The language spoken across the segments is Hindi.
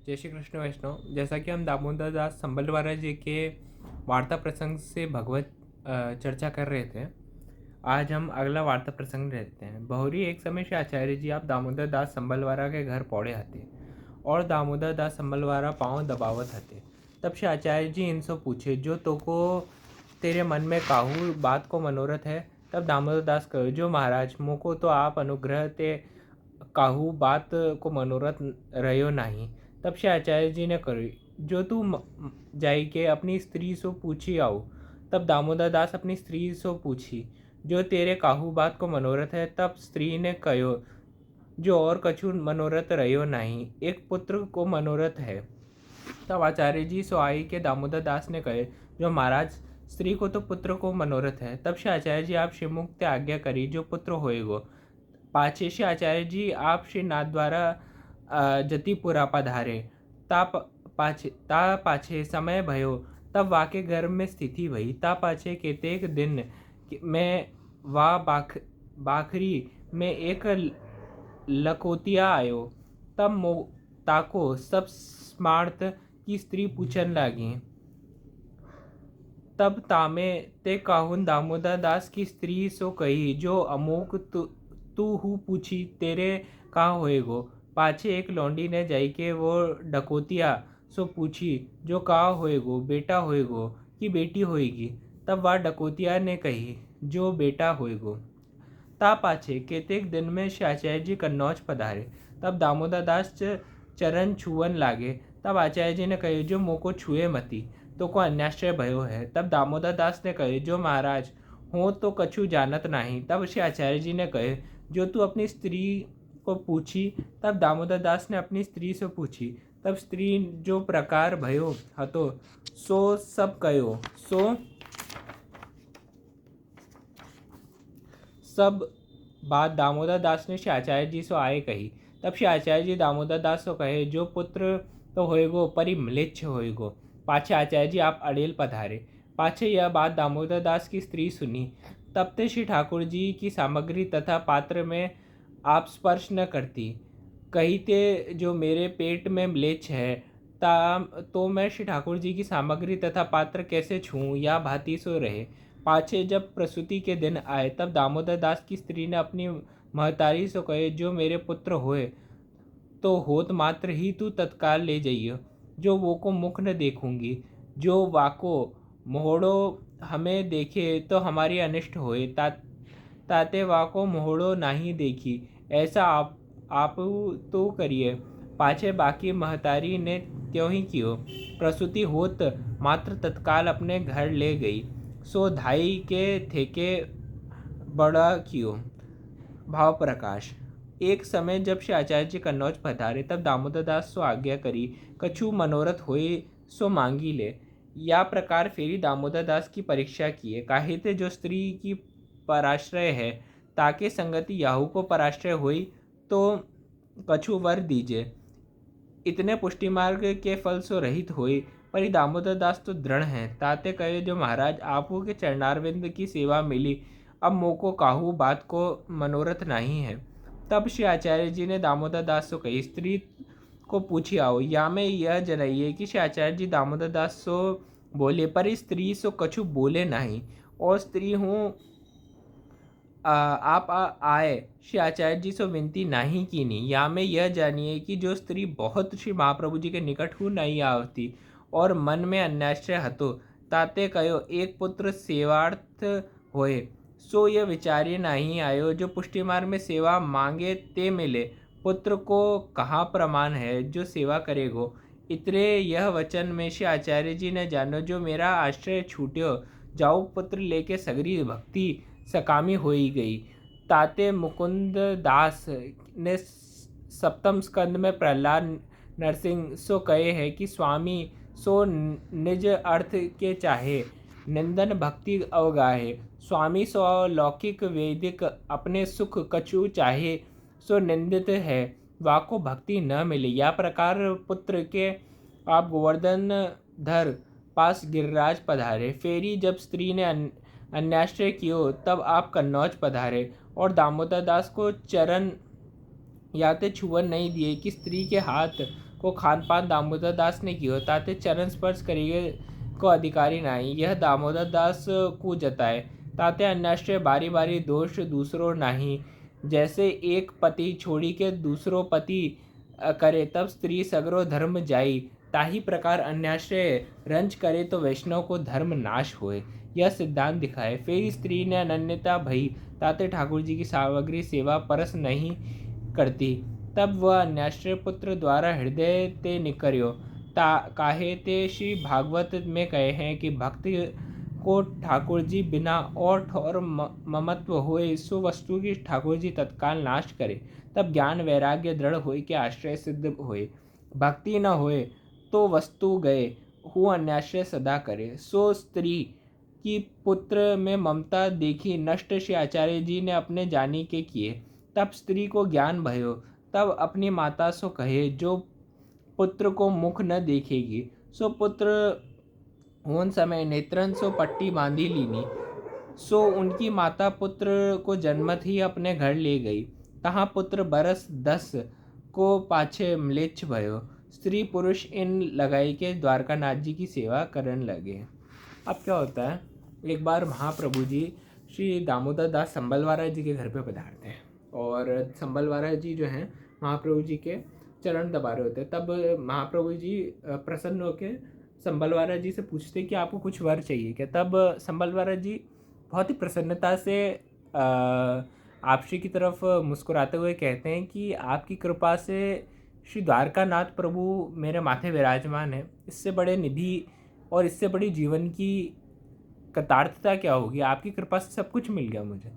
जय श्री कृष्ण वैष्णव। जैसा कि हम दामोदर दास संबलवारा जी के वार्ता प्रसंग से भगवत चर्चा कर रहे थे, आज हम अगला वार्ता प्रसंग रहते हैं। बहुरी एक समय से आचार्य जी आप दामोदर दास संबलवारा के घर पौड़े हते और दामोदर दास संबलवारा पाँव दबावत हते। तब से आचार्य जी इनसे पूछे, जो तो को तेरे मन में काहू बात को मनोरथ है। तब दामोदर दास कहो, जो महाराज मोको तो आप अनुग्रह ते काहू बात को मनोरथ रहो नहीं। तब से आचार्य जी ने करी, जो तू जाई के अपनी स्त्री सो पूछी आओ। तब दामोदर दास अपनी स्त्री सो पूछी, जो तेरे काहू बात को मनोरथ है। तब स्त्री ने कहो, जो और कछु मनोरथ रहो नहीं, एक पुत्र को मनोरथ है। तब आचार्य जी सो आई के दामोदर दास ने कहे, जो महाराज स्त्री को तो पुत्र को मनोरथ है। तब से आचार्य जी आप श्रीमुख ते आज्ञा करी, जो पुत्र होएगो। पाछे से आचार्य जी आप श्री नाथ द्वारा जतिपुरा पधारे। ता पाछे समय भयो, तब वाके घर में स्थिति भई। ता पाछे केतेक दिन में वा बाखरी में एक लकोतिया आयो। तब ताको सब स्मार्त की स्त्री पूछन लगी। तब तामे ते काहुन दामोदर दास की स्त्री सो कही, जो अमोक तू हु पूछी तेरे कहाँ होएगो। पाछे एक लौंडी ने जाई के वो डकोतिया सो पूछी, जो कहाँ होएगो, बेटा होएगो कि बेटी होएगी। तब वह डकोतिया ने कही, जो बेटा होएगो। ता पाछे केतेक दिन में आचार्य जी कन्नौज पधारे। तब दामोदर दास चरण छुअन लागे। तब आचार्य जी ने कहे, जो मोको छुए मती, तो को अन्याश्रय भयो है। तब दामोदर दास ने कहे, जो महाराज हो तो कछु जानत नहीं। तब श्री आचार्य जी ने कहे, जो तू अपनी स्त्री को पूछी। तब दामोदर दास ने अपनी स्त्री से पूछी। तब स्त्री जो प्रकार भयो हतो सो सब कयो। सो सब बात दामोदर दास ने श्री आचार्य जी से आए कही। तब श्री आचार्य जी दामोदर दास को कहे, जो पुत्र तो होएगो परि म्लेच्छ होएगो। पाछे आचार्य जी आप अड़ेल पधारे। पाछे यह बात दामोदर दास की स्त्री सुनी। तब ते श्री ठाकुर जी की सामग्री तथा पात्र में आप स्पर्श न करती। कहीते, जो मेरे पेट में म्लेच्छ है, तो मैं श्री ठाकुर जी की सामग्री तथा पात्र कैसे छूऊं, या भांति सो रहे। पाछे जब प्रसूति के दिन आए, तब दामोदर दास की स्त्री ने अपनी महतारी से कहे, जो मेरे पुत्र होए तो होत मात्र ही तू तत्काल ले जाइयो, जो वो को मुख न देखूंगी। जो वाको मोहड़ो हमें देखे तो हमारी अनिष्ट होए। ताते वाको मोहड़ो नहीं देखी, ऐसा आप तो करिए। पाछे बाकी महतारी ने त्यों ही कियो। प्रसूति होत मात्र तत्काल अपने घर ले गई। सो धाई के थेके बड़ा कियो। भाव प्रकाश। एक समय जब श्री आचार्य जी कन्नौज पधारे, तब दामोदर दास सो आज्ञा करी, कछु मनोरथ होए सो मांगी ले। या प्रकार फेरी दामोदर दास की परीक्षा किए। काहिते, जो स्त्री की पराश्रय है, ताके संगति याहू को पराश्रय हुई, तो कछु वर दीजिए। इतने पुष्टि मार्ग के फल सो रहित हुई, पर दामोदर दास तो दृढ़ हैं। ताते कहे, जो महाराज आपू के चरणारविंद की सेवा मिली, अब मोको काहू बात को मनोरथ नहीं है। तब श्री आचार्य जी ने दामोदर दास से कही, स्त्री को पूछी आओ। या में यह जनाइए कि श्री आचार्य जी दामोदर दास सो बोले, पर स्त्री सो कछु बोले नहीं। और स्त्री हूँ आप आए श्री आचार्य जी से विनती नहीं कीनी। या में यह जानिए कि जो स्त्री बहुत श्री महाप्रभु जी के निकट हूँ नहीं आवती, और मन में अन्याश्रय हतो, ताते कहो एक पुत्र सेवार्थ होए। सो यह विचार्य नहीं आयो, जो पुष्टि मार्ग में सेवा मांगे ते मिले। पुत्र को कहाँ प्रमाण है, जो सेवा करेगो। इतरे यह वचन में श्री आचार्य जी ने जानो, जो मेरा आश्रय छूट्यो, जाओ पुत्र लेके सगरी भक्ति सकामी होई गई। ताते मुकुंद दास ने सप्तम स्कंद में प्रहलाद नरसिंह सो कहे है कि स्वामी सो निज अर्थ के चाहे, निंदन भक्ति अवगाहे। स्वामी सो लौकिक वैदिक अपने सुख कछु चाहे, सो निंदित है, वाको भक्ति न मिले। या प्रकार पुत्र के आप गोवर्धन धर पास गिरिराज पधारे। फेरी जब स्त्री ने अन्याश्रय कियो, तब आप कन्नौज पधारे, और दामोदर दास को चरण याते छुअन नहीं दिए कि स्त्री के हाथ को खान पान दामोदर दास ने कियो, ताते चरण स्पर्श करिए को अधिकारी नाही। यह दामोदर दास को जताए, ताते अन्याश्रय बारी बारी दोष दूसरो नाही। जैसे एक पति छोड़ी के दूसरो पति करे, तब स्त्री सगरो धर्म जाई। ताही प्रकार अन्याश्रय रंज करे, तो वैष्णव को धर्म नाश होए। यह सिद्धांत दिखाए। फिर स्त्री ने अनन्यता भई, ताते ठाकुर जी की सामग्री सेवा परस नहीं करती। तब वह अन्याश्रय पुत्र द्वारा हृदय ते निकर्यो। काहे ते श्री भागवत में कहे हैं कि भक्ति को ठाकुर जी बिना और ठौर ममत्व होए, सो वस्तु की ठाकुर जी तत्काल नाश करे। तब ज्ञान वैराग्य दृढ़ होए के आश्रय सिद्ध होए। भक्ति न होए तो वस्तु गए, हु अन्याश्रय सदा करे। सो स्त्री की पुत्र में ममता देखी, नष्ट श्री आचार्य जी ने अपने जानी के किए। तब स्त्री को ज्ञान भयो, तब अपनी माता सो कहे, जो पुत्र को मुख न देखेगी, सो पुत्र होन समय नेत्रन सो पट्टी बांधी लीनी। सो उनकी माता पुत्र को जन्मत ही अपने घर ले गई। तहाँ पुत्र बरस 10 को पाछे म्लेच्छ भयो। स्त्री पुरुष इन लगाई के द्वारकानाथ जी की सेवा करने लगे। अब क्या होता है, एक बार महाप्रभु जी श्री दामोदर दास संबलवारा जी के घर पे पधारते हैं और संबलवारा जी जो हैं महाप्रभु जी के चरण दबा रहे होते हैं। तब महाप्रभु जी प्रसन्न होकर संबलवारा जी से पूछते कि आपको कुछ वर चाहिए क्या। तब संबलवारा जी बहुत ही प्रसन्नता से आप श्री की तरफ मुस्कुराते हुए कहते हैं कि आपकी कृपा से श्री द्वारकानाथ प्रभु मेरे माथे विराजमान है। इससे बड़े निधि और इससे बड़ी जीवन की कृतार्थता क्या होगी। आपकी कृपा से सब कुछ मिल गया मुझे।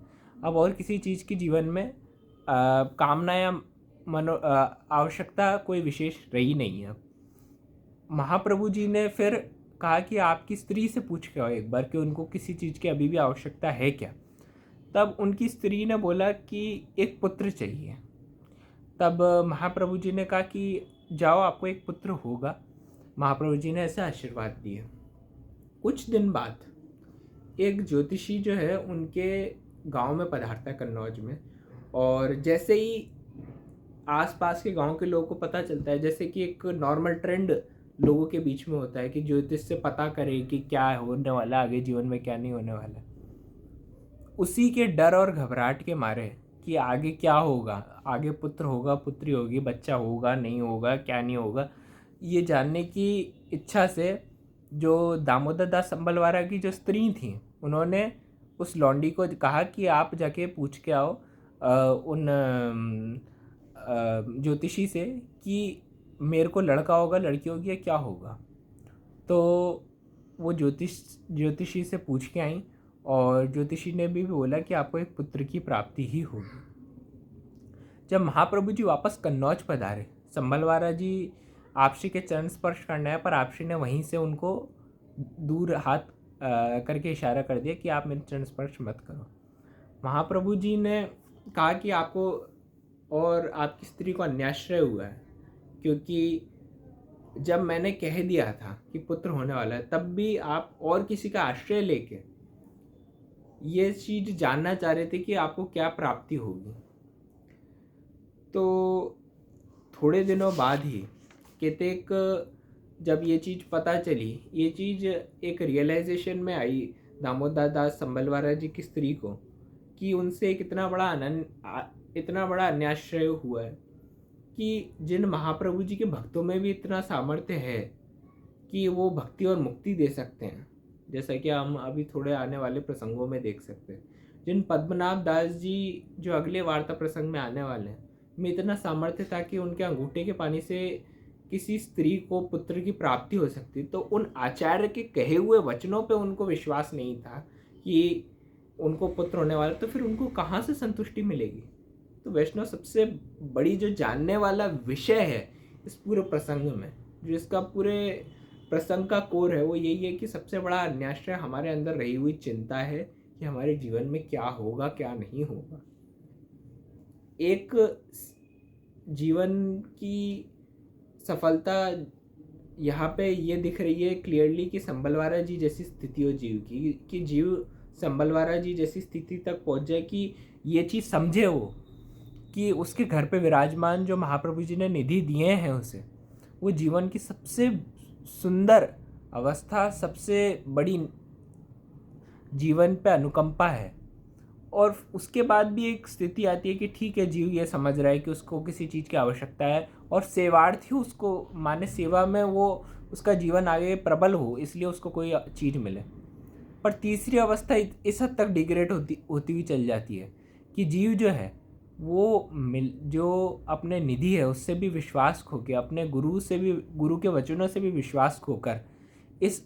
अब और किसी चीज़ की जीवन में कामना या आवश्यकता कोई विशेष रही नहीं है। महाप्रभु जी ने फिर कहा कि आपकी स्त्री से पूछ के आओ एक बार कि उनको किसी चीज़ की अभी भी आवश्यकता है क्या। तब उनकी स्त्री ने बोला कि एक पुत्र चाहिए। तब महाप्रभु जी ने कहा कि जाओ, आपको एक पुत्र होगा। महाप्रभु जी ने ऐसे आशीर्वाद दिए। कुछ दिन बाद एक ज्योतिषी जो है उनके गांव में पधारता है कन्नौज में, और जैसे ही आसपास के गांव के लोगों को पता चलता है, जैसे कि एक नॉर्मल ट्रेंड लोगों के बीच में होता है कि ज्योतिष से पता करे कि क्या होने वाला आगे जीवन में, क्या नहीं होने वाला, उसी के डर और घबराहट के मारे कि आगे क्या होगा, आगे पुत्र होगा पुत्री होगी, बच्चा होगा नहीं होगा, क्या नहीं होगा, ये जानने की इच्छा से जो दामोदर दास संबलवारा की जो स्त्री थी, उन्होंने उस लौंडी को कहा कि आप जाके पूछ के आओ उन ज्योतिषी से कि मेरे को लड़का होगा लड़की होगी या क्या होगा। तो वो ज्योतिषी से पूछ के आई और ज्योतिषी ने भी बोला कि आपको एक पुत्र की प्राप्ति ही होगी। जब महाप्रभु जी वापस कन्नौज पधारे, संबलवारा जी आपसी के चरण स्पर्श करना है, पर आपसी ने वहीं से उनको दूर हाथ करके इशारा कर दिया कि आप मेरे चरण स्पर्श मत करो। महाप्रभु जी ने कहा कि आपको और आपकी स्त्री को अन्याश्रय हुआ है, क्योंकि जब मैंने कह दिया था कि पुत्र होने वाला है, तब भी आप और किसी का आश्रय लेके ये चीज़ जानना चाह रहे थे कि आपको क्या प्राप्ति होगी। तो थोड़े दिनों बाद ही केतेक जब ये चीज़ पता चली, ये चीज़ एक रियलाइजेशन में आई दामोदर दास संबलवारा जी की स्त्री को कि उनसे एक इतना बड़ा अन्याश्रय हुआ है कि जिन महाप्रभु जी के भक्तों में भी इतना सामर्थ्य है कि वो भक्ति और मुक्ति दे सकते हैं, जैसा कि हम अभी थोड़े आने वाले प्रसंगों में देख सकते हैं। जिन पद्मनाभ दास जी जो अगले वार्ता प्रसंग में आने वाले हैं, में इतना सामर्थ्य था कि उनके अंगूठे के पानी से किसी स्त्री को पुत्र की प्राप्ति हो सकती, तो उन आचार्य के कहे हुए वचनों पे उनको विश्वास नहीं था कि उनको पुत्र होने वाला, तो फिर उनको कहाँ से संतुष्टि मिलेगी। तो वैष्णव सबसे बड़ी जो जानने वाला विषय है इस पूरे प्रसंग में, जो इसका पूरे प्रसंग का कोर है, वो यही है कि सबसे बड़ा अन्याश्रय हमारे अंदर रही हुई चिंता है कि हमारे जीवन में क्या होगा क्या नहीं होगा। एक जीवन की सफलता यहाँ पे ये दिख रही है क्लियरली कि संबलवारा जी जैसी स्थिति हो जीव की, कि जीव संबलवारा जी जैसी स्थिति तक पहुँच जाए कि ये चीज़ समझे वो कि उसके घर पे विराजमान जो महाप्रभु जी ने निधि दिए हैं उसे, वो जीवन की सबसे सुंदर अवस्था, सबसे बड़ी जीवन पे अनुकंपा है। और उसके बाद भी एक स्थिति आती है कि ठीक है, जीव ये समझ रहा है कि उसको किसी चीज़ की आवश्यकता है और सेवार्थी उसको माने, सेवा में वो उसका जीवन आगे प्रबल हो, इसलिए उसको कोई चीज़ मिले। पर तीसरी अवस्था इस हद तक डिग्रेड होती होती हुई चल जाती है कि जीव जो है वो जो अपने निधि है उससे भी विश्वास खो के, अपने गुरु से भी, गुरु के वचनों से भी विश्वास खोकर इस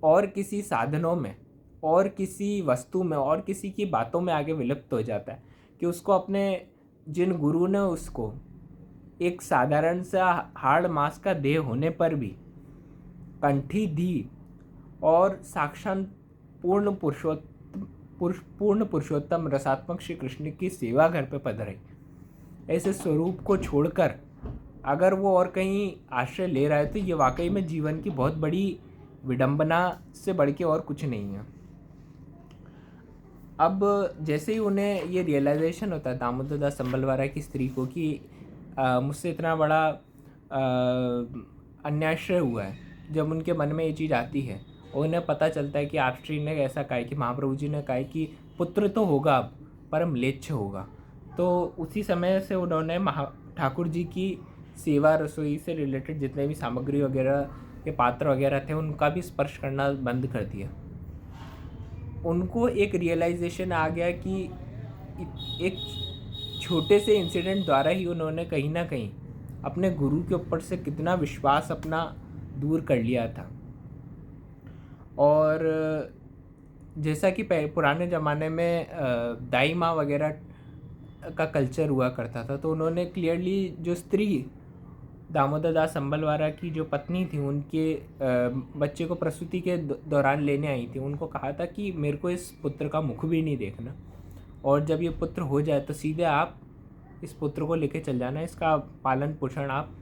और किसी साधनों में और किसी वस्तु में और किसी की बातों में आगे विलुप्त हो जाता है कि उसको अपने, जिन गुरु ने उसको एक साधारण सा हाड़ मांस का देह होने पर भी कंठी दी और साक्षात पूर्ण पुरुषोत्तम रसात्मक श्री कृष्ण की सेवा घर पे पधरे, ऐसे स्वरूप को छोड़कर अगर वो और कहीं आश्रय ले रहा है तो ये वाकई में जीवन की बहुत बड़ी विडंबना से बढ़ के और कुछ नहीं है। अब जैसे ही उन्हें ये रियलाइजेशन होता है दामोदर दास संबलवारा की स्त्री को कि मुझसे इतना बड़ा अन्याश्रय हुआ है, जब उनके मन में ये चीज़ आती है और उन्हें पता चलता है कि आपश्री ने ऐसा कहा कि महाप्रभु जी ने कहा कि पुत्र तो होगा अब, पर म्लेच्छ होगा, तो उसी समय से उन्होंने ठाकुर जी की सेवा, रसोई से रिलेटेड जितने भी सामग्री वगैरह के पात्र वगैरह थे उनका भी स्पर्श करना बंद कर दिया। उनको एक रियलाइजेशन आ गया कि एक छोटे से इंसिडेंट द्वारा ही उन्होंने कहीं ना कहीं अपने गुरु के ऊपर से कितना विश्वास अपना दूर कर लिया था। और जैसा कि पुराने ज़माने में दाई माँ वगैरह का कल्चर हुआ करता था, तो उन्होंने क्लियरली जो स्त्री दामोदर दास संबलवारा की जो पत्नी थी, उनके बच्चे को प्रसूति के दौरान लेने आई थी, उनको कहा था कि मेरे को इस पुत्र का मुख भी नहीं देखना, और जब ये पुत्र हो जाए तो सीधे आप इस पुत्र को लेके चल जाना, इसका पालन पोषण आप,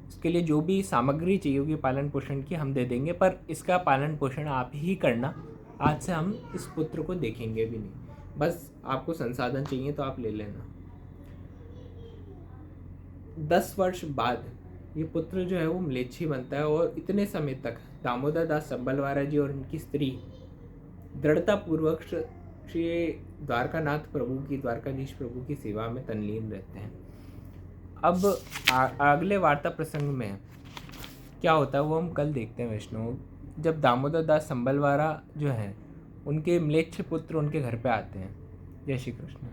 इसके लिए जो भी सामग्री चाहिए होगी पालन पोषण की हम दे देंगे, पर इसका पालन पोषण आप ही करना, आज से हम इस पुत्र को देखेंगे भी नहीं, बस आपको संसाधन चाहिए तो आप ले लेना। 10 वर्ष बाद ये पुत्र जो है वो म्लेच्छी बनता है और इतने समय तक दामोदर दास संबलवारा जी और उनकी स्त्री दृढ़तापूर्वक श्री द्वारकानाथ प्रभु की, द्वारकाधीश प्रभु की सेवा में तल्लीन रहते हैं। अब अगले वार्ता प्रसंग में क्या होता है वो हम कल देखते हैं वैष्णव, जब दामोदर दास संबलवारा जो हैं उनके म्लेच्छ पुत्र उनके घर पे आते हैं। जय श्री कृष्ण।